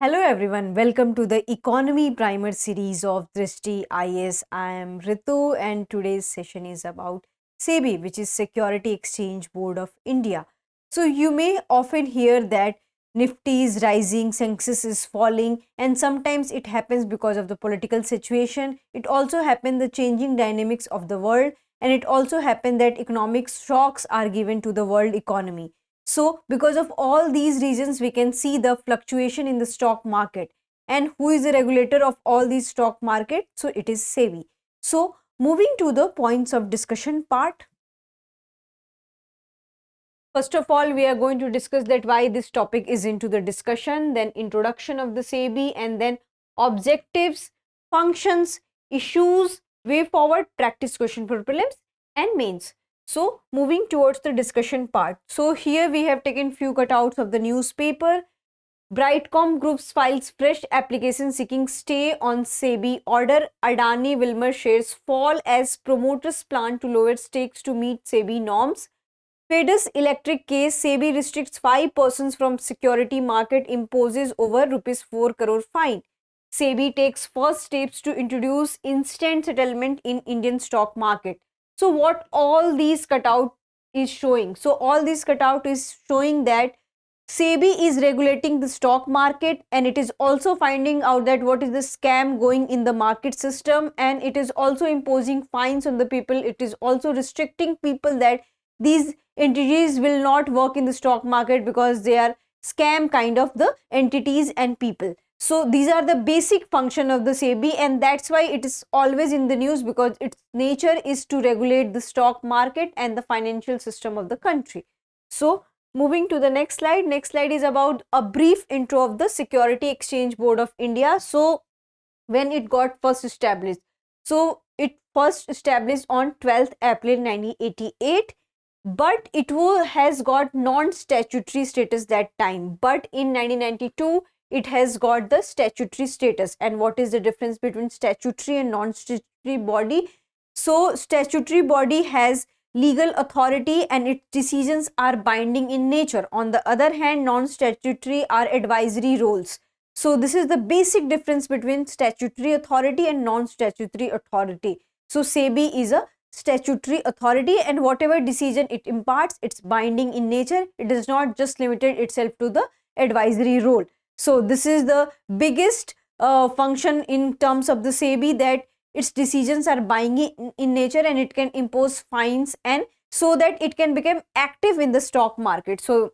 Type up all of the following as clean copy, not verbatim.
Hello everyone, welcome to the Economy Primer series of Drishti IS. I am Ritu and today's session is about SEBI, which is Security Exchange Board of India. So you may often hear that Nifty is rising, Sensex is falling, and sometimes it happens because of the political situation. It also happens the changing dynamics of the world, and it also happens that economic shocks are given to the world economy. So, because of all these reasons, we can see the fluctuation in the stock market. And who is the regulator of all these stock market? So, it is SEBI. So, moving to the points of discussion part. First of all, we are going to discuss that why this topic is into the discussion, then introduction of the SEBI, and then objectives, functions, issues, way forward, practice question for prelims and mains. So moving towards the discussion part. So here we have taken few cutouts of the newspaper. Brightcom Groups files fresh application seeking stay on SEBI order. Adani Wilmar shares fall as promoters plan to lower stakes to meet SEBI norms. FEDUS electric case, SEBI restricts 5 persons from security market, imposes over rupees 4 crore fine. SEBI takes first steps to introduce instant settlement in Indian stock market. So what all these cutout is showing? So all these cutout is showing that SEBI is regulating the stock market, and it is also finding out that what is the scam going in the market system, and it is also imposing fines on the people. It is also restricting people that these entities will not work in the stock market because they are scam kind of the entities and people. So these are the basic function of the SEBI, and that's why it is always in the news, because its nature is to regulate the stock market and the financial system of the country. So moving to the next slide. Next slide is about a brief intro of the Security Exchange Board of India. So when it got first established, so it first established on 12th April 1988, but it has got non-statutory status that time. But in 1992 it has got the statutory status. And what is the difference between statutory and non-statutory body? So statutory body has legal authority and its decisions are binding in nature. On the other hand, non-statutory are advisory roles. So this is the basic difference between statutory authority and non-statutory authority. So SEBI is a statutory authority, and whatever decision it imparts, it's binding in nature. It is not just limited itself to the advisory role. So this is the biggest function in terms of the SEBI, that its decisions are binding in nature and it can impose fines, and so that it can become active in the stock market. So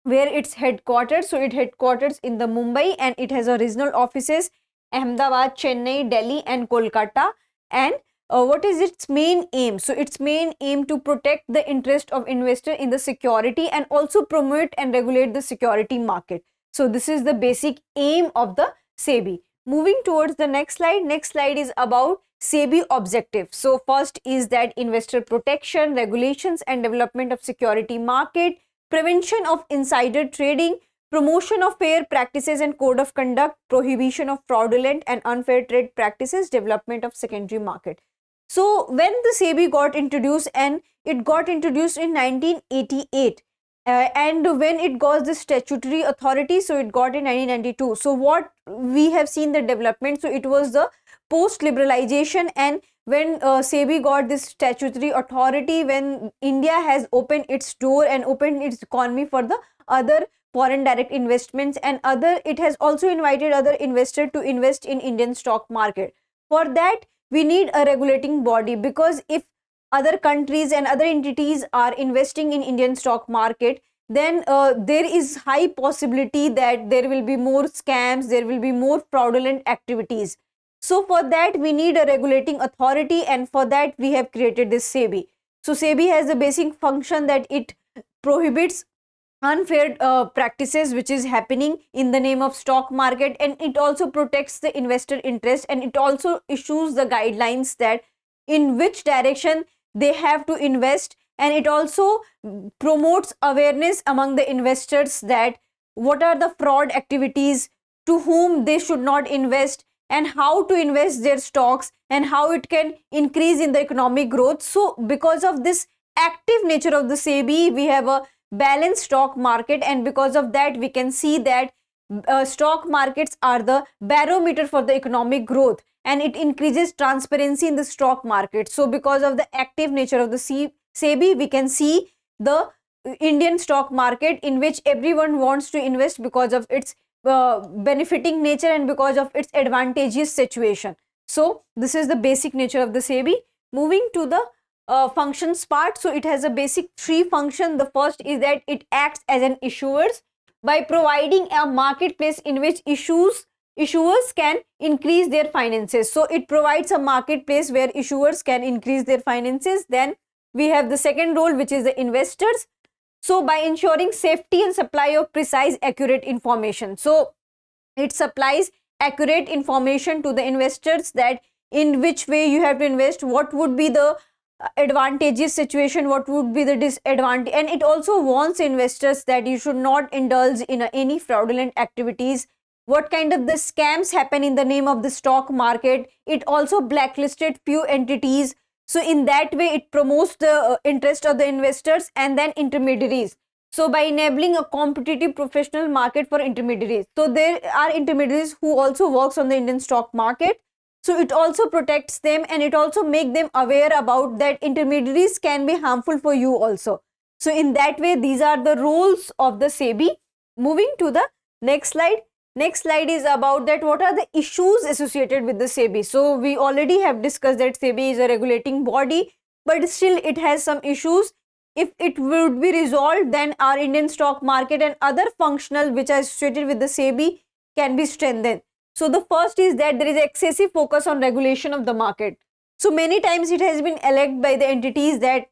where it's headquartered, so it headquarters in the Mumbai, and it has a regional offices Ahmedabad, Chennai, Delhi and Kolkata. And what is its main aim? So its main aim to protect the interest of investor in the security and also promote and regulate the security market. So this is the basic aim of the SEBI. Moving towards the next slide. Next slide is about SEBI objective. So first is that investor protection, regulations and development of security market, prevention of insider trading, promotion of fair practices and code of conduct, prohibition of fraudulent and unfair trade practices, development of secondary market. So when the SEBI got introduced, and it got introduced in 1988, and when it got the statutory authority, so it got in 1992. So what we have seen the development, so it was the post liberalization, and when SEBI got this statutory authority, when India has opened its door and opened its economy for the other foreign direct investments, and other, it has also invited other investors to invest in Indian stock market. For that we need a regulating body, because if other countries and other entities are investing in Indian stock market, then there is high possibility that there will be more scams, there will be more fraudulent activities. So for that we need a regulating authority, and for that we have created this SEBI. So SEBI has the basic function that it prohibits unfair practices which is happening in the name of stock market, and it also protects the investor interest, and it also issues the guidelines that in which direction they have to invest, and it also promotes awareness among the investors that what are the fraud activities, to whom they should not invest, and how to invest their stocks, and how it can increase in the economic growth. So because of this active nature of the SEBI, we have a balanced stock market, and because of that we can see that stock markets are the barometer for the economic growth, and it increases transparency in the stock market. So because of the active nature of the SEBI, we can see the Indian stock market in which everyone wants to invest because of its benefiting nature and because of its advantageous situation. So this is the basic nature of the SEBI. Moving to the functions part, so it has a basic three function. The first is that it acts as an issuers by providing a marketplace in which issuers can increase their finances. So it provides a marketplace where issuers can increase their finances. Then we have the second role, which is the investors. So by ensuring safety and supply of precise, accurate information. So it supplies accurate information to the investors, that in which way you have to invest, what would be the advantageous situation, what would be the disadvantage, and it also warns investors that you should not indulge in any fraudulent activities, what kind of the scams happen in the name of the stock market. It also blacklisted few entities. So in that way it promotes the interest of the investors. And then intermediaries, so by enabling a competitive professional market for intermediaries. So there are intermediaries who also works on the Indian stock market. So it also protects them, and it also make them aware about that intermediaries can be harmful for you also. So in that way, these are the roles of the SEBI. Moving to the next slide. Next slide is about that what are the issues associated with the SEBI. So we already have discussed that SEBI is a regulating body, but still it has some issues. If it would be resolved, then our Indian stock market and other functional which are associated with the SEBI can be strengthened. So the first is that there is excessive focus on regulation of the market. So many times it has been alleged by the entities that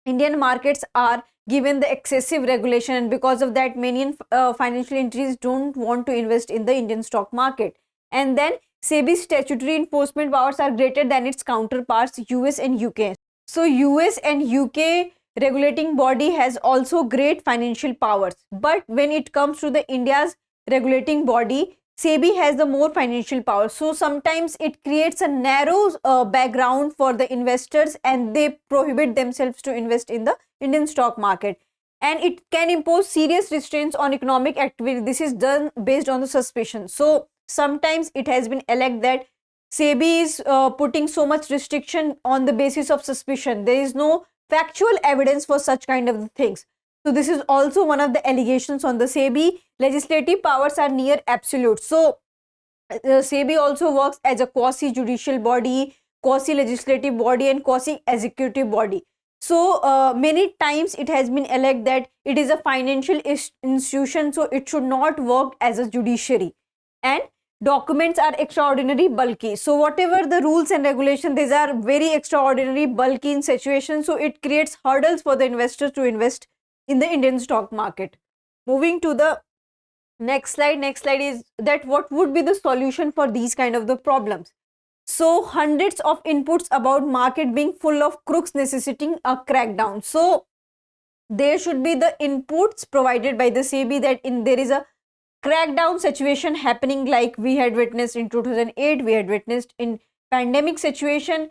Indian markets are given the excessive regulation, and because of that many financial entities don't want to invest in the Indian stock market. And then SEBI's statutory enforcement powers are greater than its counterparts US and UK. So US and UK regulating body has also great financial powers, but when it comes to the India's regulating body, SEBI has the more financial power. So sometimes it creates a narrow background for the investors, and they prohibit themselves to invest in the Indian stock market. And it can impose serious restraints on economic activity. This is done based on the suspicion. So sometimes it has been alleged that SEBI is putting so much restriction on the basis of suspicion. There is no factual evidence for such kind of things. So this is also one of the allegations on the SEBI. Legislative powers are near absolute. So SEBI also works as a quasi-judicial body, quasi-legislative body, and quasi-executive body. So many times it has been alleged that it is a financial institution, so it should not work as a judiciary. And documents are extraordinarily bulky. So whatever the rules and regulations, these are very extraordinary bulky in situation. So it creates hurdles for the investors to invest in the Indian stock market. Moving to the next slide. Next slide is that what would be the solution for these kind of the problems. So hundreds of inputs about market being full of crooks necessitating a crackdown. So there should be the inputs provided by the SEBI that there is a crackdown situation happening, like we had witnessed in 2008, we had witnessed in pandemic situation.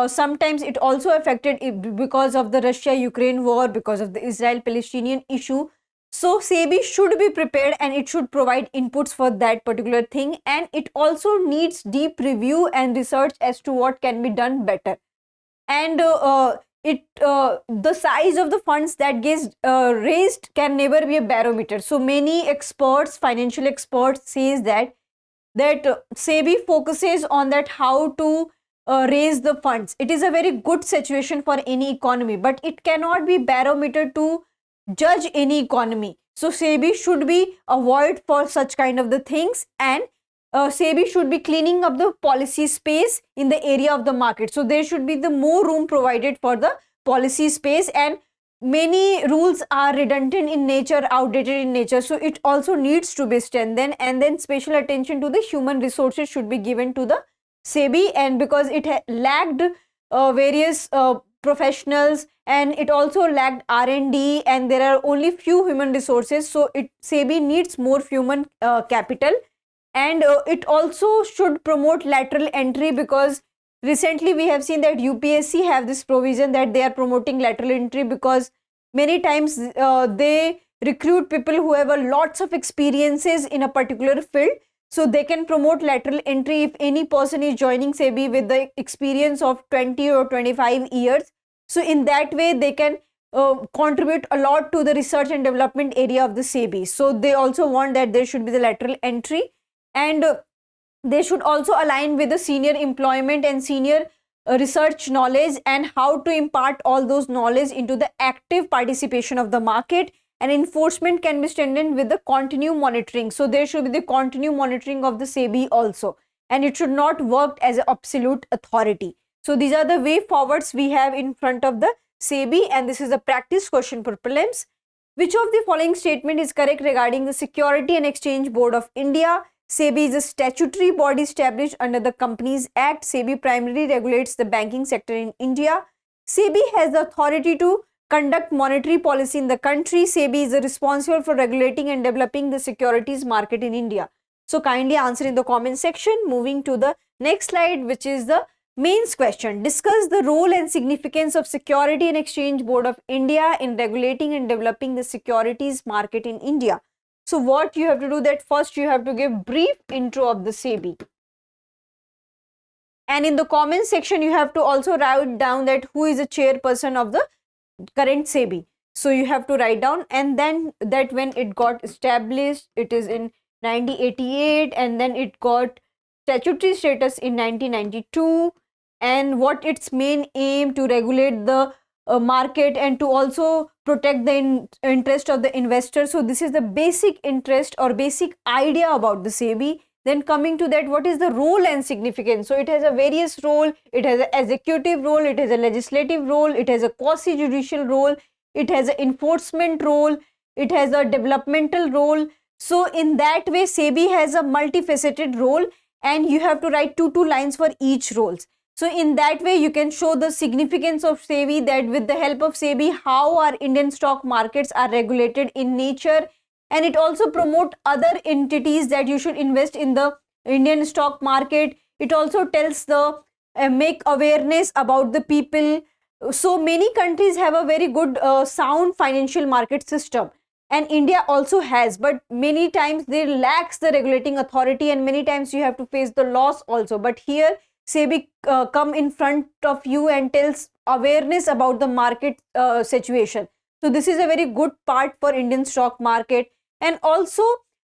Sometimes it also affected because of the Russia-Ukraine war, because of the Israel-Palestinian issue. So SEBI should be prepared, and it should provide inputs for that particular thing, and it also needs deep review and research as to what can be done better. And the size of the funds that gets raised can never be a barometer. So many experts, financial experts, says that SEBI focuses on that how to raise the funds. It is a very good situation for any economy, but it cannot be barometer to judge any economy. So SEBI should be avoid for such kind of the things, and SEBI should be cleaning up the policy space in the area of the market. So there should be the more room provided for the policy space, and many rules are redundant in nature, outdated in nature. So it also needs to be strengthened, and then special attention to the human resources should be given to the SEBI, and because it lacked various professionals, and it also lacked R&D, and there are only few human resources. So SEBI needs more human capital, and it also should promote lateral entry, because recently we have seen that UPSC have this provision that they are promoting lateral entry, because many times they recruit people who have a lots of experiences in a particular field. So they can promote lateral entry if any person is joining SEBI with the experience of 20 or 25 years. So in that way, they can contribute a lot to the research and development area of the SEBI. So they also want that there should be the lateral entry, and they should also align with the senior employment and senior research knowledge, and how to impart all those knowledge into the active participation of the market. And enforcement can be strengthened with the continuous monitoring. So there should be the continuous monitoring of the SEBI also, and it should not work as an absolute authority. So these are the way forwards we have in front of the SEBI, and this is a practice question for prelims. Which of the following statement is correct regarding the Security and Exchange Board of India? SEBI is a statutory body established under the Companies Act. SEBI primarily regulates the banking sector in India. SEBI has the authority to conduct monetary policy in the country. SEBI is responsible for regulating and developing the securities market in India. So kindly answer in the comment section. Moving to the next slide, which is the mains question. Discuss the role and significance of Security and Exchange Board of India in regulating and developing the securities market in India. So what you have to do, that first you have to give brief intro of the SEBI. And in the comment section, you have to also write down that who is the chairperson of the current SEBI. So you have to write down, and then that when it got established, it is in 1988, and then it got statutory status in 1992, and what its main aim to regulate the market and to also protect the interest of the investor. So this is the basic interest or basic idea about the SEBI. Then coming to that, what is the role and significance? So it has a various role. It has an executive role, it has a legislative role, it has a quasi-judicial role, it has an enforcement role, it has a developmental role. So in that way, SEBI has a multifaceted role, and you have to write two lines for each roles. So in that way, you can show the significance of SEBI, that with the help of SEBI, how our Indian stock markets are regulated in nature. And it also promote other entities that you should invest in the Indian stock market. It also tells the make awareness about the people. So many countries have a very good sound financial market system, and India also has, but many times they lacks the regulating authority, and many times you have to face the loss also. But here SEBI come in front of you and tells awareness about the market situation. So this is a very good part for Indian stock market. And also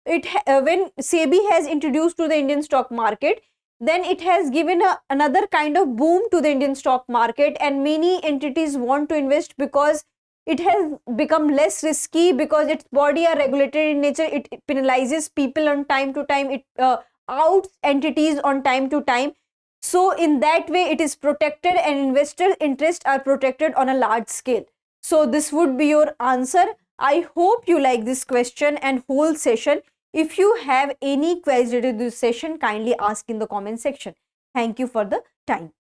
it when SEBI has introduced to the Indian stock market, then it has given another kind of boom to the Indian stock market, and many entities want to invest because it has become less risky, because its body are regulated in nature. It penalizes people on time to time, it outs entities on time to time. So in that way, it is protected, and investor interests are protected on a large scale. So this would be your answer. I hope you like this question and whole session. If you have any queries related to this session, kindly ask in the comment section. Thank you for the time.